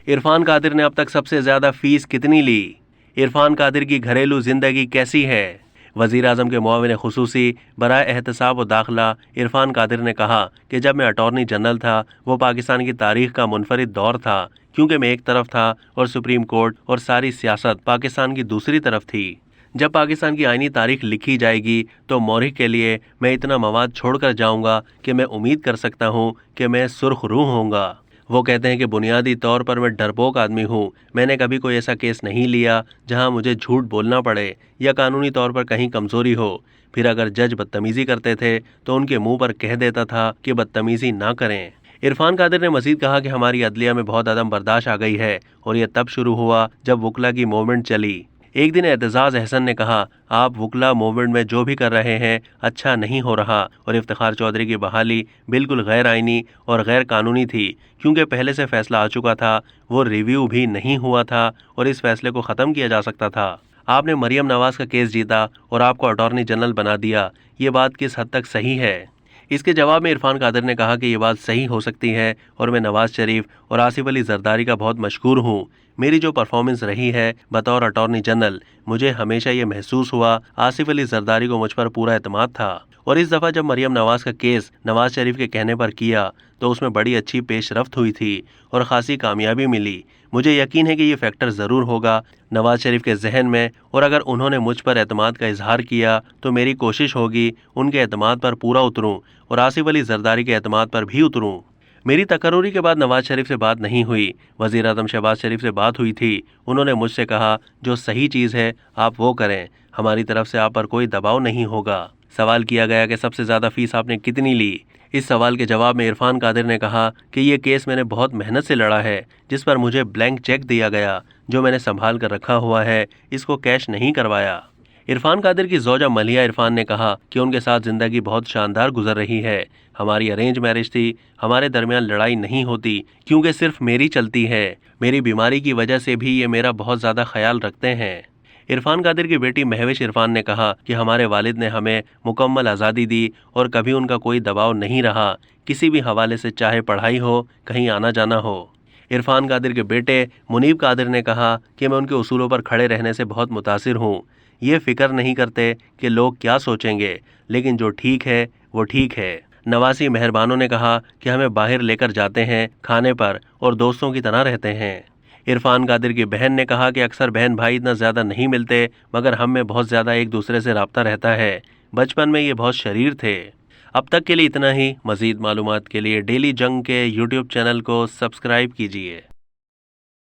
इरफान कादिर ने अब तक सबसे ज्यादा फीस कितनी ली? इरफान कादिर की घरेलू जिंदगी कैसी है? वजीर आजम के मुआविन खुसूसी बराए एहतसाब व दाखिला इरफान कादिर ने कहा कि जब मैं अटॉर्नी जनरल था वो पाकिस्तान की तारीख का मुनफरिद दौर था, क्योंकि मैं एक तरफ था और सुप्रीम कोर्ट और सारी सियासत पाकिस्तान की दूसरी तरफ थी। जब पाकिस्तान की आईनी तारीख लिखी जाएगी तो मौरिख के लिए मैं इतना मवाद छोड़कर जाऊंगा कि मैं उम्मीद कर सकता हूं कि मैं सुर्ख रूह होऊंगा। वो कहते हैं कि बुनियादी तौर पर मैं डरपोक आदमी हूँ। मैंने कभी कोई ऐसा केस नहीं लिया जहाँ मुझे झूठ बोलना पड़े या कानूनी तौर पर कहीं कमजोरी हो। फिर अगर जज बदतमीजी करते थे तो उनके मुंह पर कह देता था कि बदतमीजी ना करें। इरफान कादिर ने मजीद कहा कि हमारी अदलिया में बहुत अदम बर्दाश्त आ गई है और यह तब शुरू हुआ जब वकला की मूवमेंट चली। एक दिन एतजाज अहसन ने कहा, आप वकला मूवमेंट में जो भी कर रहे हैं अच्छा नहीं हो रहा, और इफ्तिखार चौधरी की बहाली बिल्कुल गैर आइनी और गैर कानूनी थी, क्योंकि पहले से फैसला आ चुका था, वो रिव्यू भी नहीं हुआ था और इस फैसले को ख़त्म किया जा सकता था। आपने मरियम नवाज का केस जीता और आपको अटॉर्नी जनरल बना दिया, ये बात किस हद तक सही है? इसके जवाब में इरफान कादिर ने कहा कि ये बात सही हो सकती है और मैं नवाज शरीफ और आसिफ अली जरदारी का बहुत मशकूर हूँ। मेरी जो परफॉर्मेंस रही है बतौर अटॉर्नी जनरल, मुझे हमेशा ये महसूस हुआ आसिफ अली जरदारी को मुझ पर पूरा एतमाद था, और इस दफ़ा जब मरियम नवाज का केस नवाज शरीफ के कहने पर किया तो उसमें बड़ी अच्छी पेशरफ्त हुई थी और ख़ासी कामयाबी मिली। मुझे यकीन है कि ये फैक्टर ज़रूर होगा नवाज शरीफ के जहन में, और अगर उन्होंने मुझ पर एतमाद का इजहार किया तो मेरी कोशिश होगी उनके एतमाद पर पूरा उतरूँ और आसिफ अली जरदारी के एतमाद पर भी उतरूँ। मेरी तकर्रुरी के बाद नवाज शरीफ से बात नहीं हुई, वज़ीर आज़म शहबाज शरीफ से बात हुई थी। उन्होंने मुझसे कहा जो सही चीज़ है आप वो करें, हमारी तरफ से आप पर कोई दबाव नहीं होगा। सवाल किया गया कि सबसे ज़्यादा फीस आपने कितनी ली। इस सवाल के जवाब में इरफान कादिर ने कहा कि ये केस मैंने बहुत मेहनत से लड़ा है, जिस पर मुझे ब्लैंक चेक दिया गया जो मैंने संभाल कर रखा हुआ है, इसको कैश नहीं करवाया। इरफान कादिर की ज़ौजा मलिया इरफान ने कहा कि उनके साथ ज़िंदगी बहुत शानदार गुजर रही है। हमारी अरेंज मैरिज थी, हमारे दरमियान लड़ाई नहीं होती क्योंकि सिर्फ मेरी चलती है। मेरी बीमारी की वजह से भी ये मेरा बहुत ज़्यादा ख्याल रखते हैं। इरफान कादिर की बेटी महविश इरफान ने कहा कि हमारे वालिद ने हमें मुकम्मल आज़ादी दी और कभी उनका कोई दबाव नहीं रहा, किसी भी हवाले से, चाहे पढ़ाई हो, कहीं आना जाना हो। इरफान कादिर के बेटे मुनीब कादिर ने कहा कि मैं उनके उसूलों पर खड़े रहने से बहुत मुतासिर हूँ। ये फिक्र नहीं करते कि लोग क्या सोचेंगे, लेकिन जो ठीक है वो ठीक है। नवासी मेहरबानों ने कहा कि हमें बाहर लेकर जाते हैं खाने पर और दोस्तों की तरह रहते हैं। इरफान कादिर की बहन ने कहा कि अक्सर बहन भाई इतना ज़्यादा नहीं मिलते, मगर हम में बहुत ज़्यादा एक दूसरे से रब्ता रहता है। बचपन में ये बहुत शरीर थे। अब तक के लिए इतना ही। मज़ीद मालूमात के लिए डेली जंग के यूट्यूब चैनल को सब्सक्राइब कीजिए।